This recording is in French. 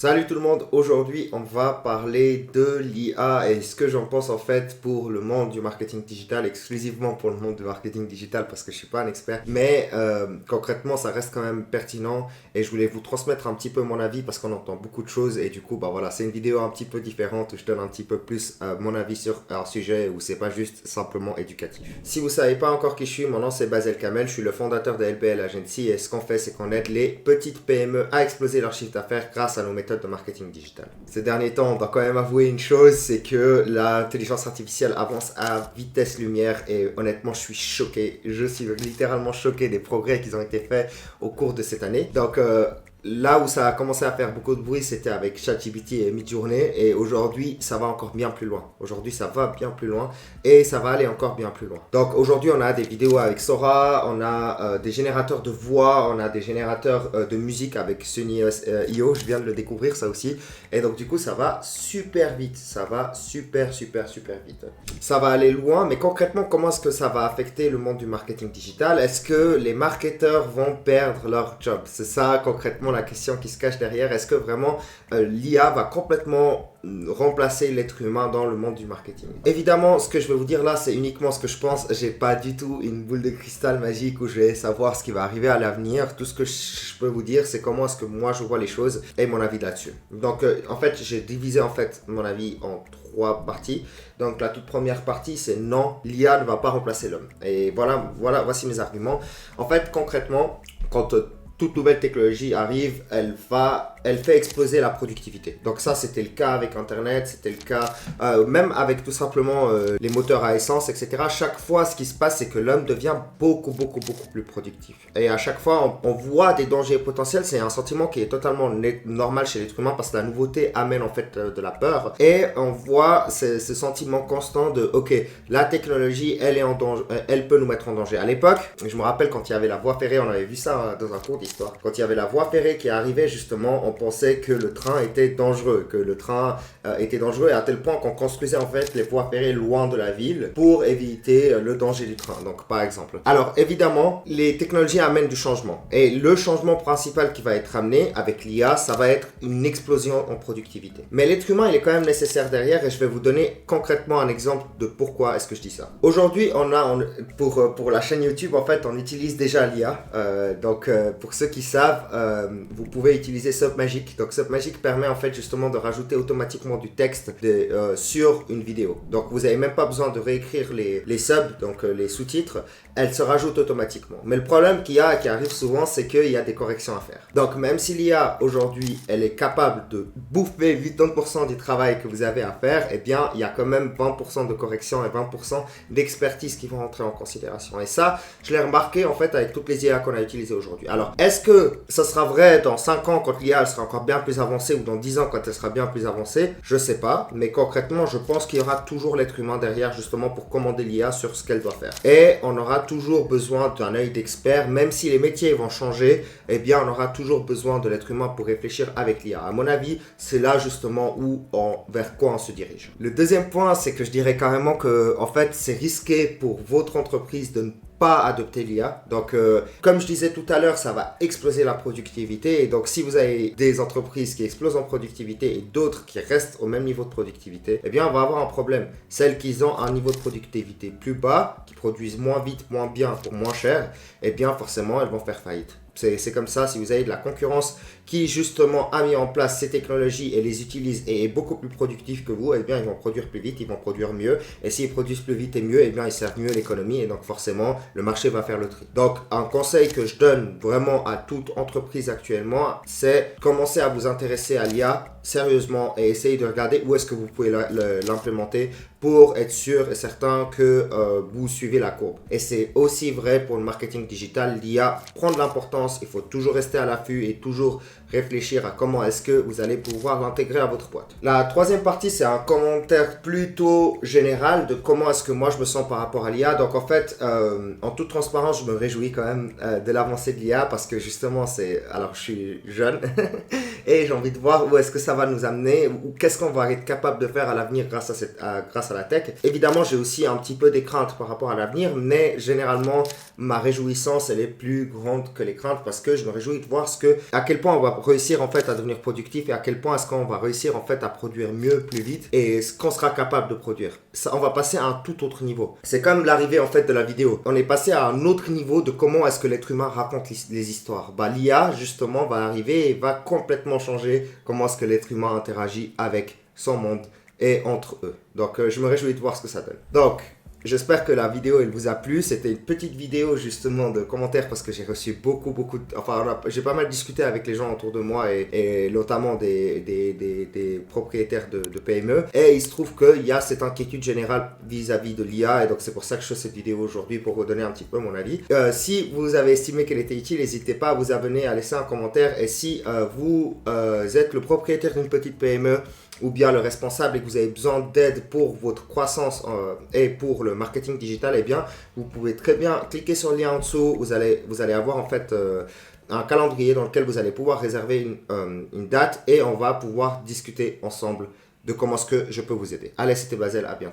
Salut tout le monde, aujourd'hui on va parler de l'IA et ce que j'en pense en fait pour le monde du marketing digital, exclusivement pour le monde du marketing digital parce que je suis pas un expert, mais concrètement ça reste quand même pertinent et je voulais vous transmettre un petit peu mon avis parce qu'on entend beaucoup de choses et du coup bah voilà, c'est une vidéo un petit peu différente où je donne un petit peu plus mon avis sur un sujet où c'est pas juste simplement éducatif. Si vous savez pas encore qui je suis, mon nom c'est Basel Kamel, je suis le fondateur de LPL Agency et ce qu'on fait c'est qu'on aide les petites PME à exploser leur chiffre d'affaires grâce à nos méthodes de marketing digital. Ces derniers temps, on doit quand même avouer une chose, c'est que l'intelligence artificielle avance à vitesse lumière et honnêtement, je suis choqué. Je suis littéralement choqué des progrès qui ont été faits au cours de cette année. Donc, là où ça a commencé à faire beaucoup de bruit, c'était avec ChatGPT et Midjourney et aujourd'hui, ça va encore bien plus loin. Aujourd'hui, ça va bien plus loin et ça va aller encore bien plus loin. Donc aujourd'hui, on a des vidéos avec Sora, on a des générateurs de voix, on a des générateurs de musique avec Sunny.io, je viens de le découvrir ça aussi. Et donc du coup, ça va super vite, ça va super vite. Ça va aller loin, mais concrètement, comment est-ce que ça va affecter le monde du marketing digital? Est-ce que les marketeurs vont perdre leur job? C'est ça concrètement la question qui se cache derrière. Est-ce que vraiment l'IA va complètement remplacer l'être humain dans le monde du marketing? Évidemment, ce que je vais vous dire là, c'est uniquement ce que je pense. J'ai pas du tout une boule de cristal magique où je vais savoir ce qui va arriver à l'avenir. Tout ce que je peux vous dire, c'est comment est-ce que moi je vois les choses et mon avis là-dessus. Donc, en fait, j'ai divisé en fait mon avis en trois parties. Donc, la toute première partie, c'est non, l'IA ne va pas remplacer l'homme. Et voici mes arguments. En fait, concrètement, quand toute nouvelle technologie arrive, elle fait exploser la productivité. Donc ça, c'était le cas avec Internet, c'était le cas même avec tout simplement les moteurs à essence, etc. Chaque fois, ce qui se passe, c'est que l'homme devient beaucoup plus productif. Et à chaque fois, on voit des dangers potentiels. C'est un sentiment qui est totalement normal chez l'être humain parce que la nouveauté amène en fait de la peur. Et on voit ce sentiment constant de, ok, la technologie, elle est en danger, elle peut nous mettre en danger. À l'époque, je me rappelle quand il y avait la voie ferrée, on avait vu ça dans un cours d'histoire. Quand il y avait la voie ferrée qui arrivait, justement, on pensait que le train était dangereux, et à tel point qu'on construisait en fait les voies ferrées loin de la ville pour éviter le danger du train, donc par exemple. Alors évidemment, les technologies amènent du changement et le changement principal qui va être amené avec l'IA, ça va être une explosion en productivité. Mais l'être humain, il est quand même nécessaire derrière et je vais vous donner concrètement un exemple de pourquoi est-ce que je dis ça. Aujourd'hui, pour la chaîne YouTube, en fait, on utilise déjà l'IA. Donc pour ceux qui savent, vous pouvez utiliser Submagic. Donc Submagic permet en fait justement de rajouter automatiquement du texte sur une vidéo. Donc vous n'avez même pas besoin de réécrire les subs, donc les sous-titres, elles se rajoutent automatiquement. Mais le problème qui arrive souvent, c'est qu'il y a des corrections à faire. Donc même si l'IA aujourd'hui, elle est capable de bouffer 80% du travail que vous avez à faire, eh bien il y a quand même 20% de correction et 20% d'expertise qui vont rentrer en considération. Et ça, je l'ai remarqué en fait avec toutes les IA qu'on a utilisées aujourd'hui. Alors, est-ce que ça sera vrai dans 5 ans quand l'IA sera encore bien plus avancée ou dans 10 ans quand elle sera bien plus avancée? Je sais pas, mais concrètement, je pense qu'il y aura toujours l'être humain derrière justement pour commander l'IA sur ce qu'elle doit faire. Et on aura toujours besoin d'un œil d'expert, même si les métiers vont changer, eh bien on aura toujours besoin de l'être humain pour réfléchir avec l'IA. À mon avis, c'est là justement vers quoi on se dirige. Le deuxième point, c'est que je dirais carrément que en fait, c'est risqué pour votre entreprise de ne pas adopter l'IA. Donc, comme je disais tout à l'heure, ça va exploser la productivité. Et donc, si vous avez des entreprises qui explosent en productivité et d'autres qui restent au même niveau de productivité, eh bien, on va avoir un problème. Celles qui ont un niveau de productivité plus bas, qui produisent moins vite, moins bien, pour moins cher, eh bien, forcément, elles vont faire faillite. C'est comme ça, si vous avez de la concurrence qui justement a mis en place ces technologies et les utilise et est beaucoup plus productif que vous, eh bien ils vont produire plus vite, ils vont produire mieux. Et s'ils produisent plus vite et mieux, eh bien ils servent mieux l'économie et donc forcément le marché va faire le tri. Donc un conseil que je donne vraiment à toute entreprise actuellement, c'est commencer à vous intéresser à l'IA sérieusement et essayer de regarder où est-ce que vous pouvez l'implémenter pour être sûr et certain que vous suivez la courbe. Et c'est aussi vrai pour le marketing digital. L'IA prend de l'importance, il faut toujours rester à l'affût et toujours réfléchir à comment est-ce que vous allez pouvoir l'intégrer à votre boîte. La troisième partie, c'est un commentaire plutôt général de comment est-ce que moi je me sens par rapport à l'IA. Donc en fait, en toute transparence, je me réjouis quand même de l'avancée de l'IA parce que justement, alors je suis jeune et j'ai envie de voir où est-ce que ça ça va nous amener ou qu'est-ce qu'on va être capable de faire à l'avenir grâce grâce à la tech. Évidemment, j'ai aussi un petit peu des craintes par rapport à l'avenir, mais généralement, ma réjouissance, elle est plus grande que les craintes parce que je me réjouis de voir à quel point on va réussir en fait à devenir productif et à quel point est-ce qu'on va réussir en fait à produire mieux, plus vite et ce qu'on sera capable de produire. Ça, on va passer à un tout autre niveau. C'est comme l'arrivée en fait de la vidéo. On est passé à un autre niveau de comment est-ce que l'être humain raconte les histoires. L'IA justement va arriver et va complètement changer comment est-ce que l'être humain interagit avec son monde et entre eux. Donc je me réjouis de voir ce que ça donne. Donc j'espère que la vidéo elle vous a plu. C'était une petite vidéo justement de commentaires parce que j'ai reçu beaucoup j'ai pas mal discuté avec les gens autour de moi et notamment des propriétaires de PME. Et il se trouve qu'il y a cette inquiétude générale vis-à-vis de l'IA et donc c'est pour ça que je fais cette vidéo aujourd'hui pour vous donner un petit peu mon avis. Si vous avez estimé qu'elle était utile, n'hésitez pas à vous abonner, à laisser un commentaire et si vous êtes le propriétaire d'une petite PME ou bien le responsable et que vous avez besoin d'aide pour votre croissance et pour le marketing digital, eh bien, vous pouvez très bien cliquer sur le lien en dessous. Vous allez avoir en fait un calendrier dans lequel vous allez pouvoir réserver une date et on va pouvoir discuter ensemble de comment est-ce que je peux vous aider. Allez, c'était Basel, à bientôt.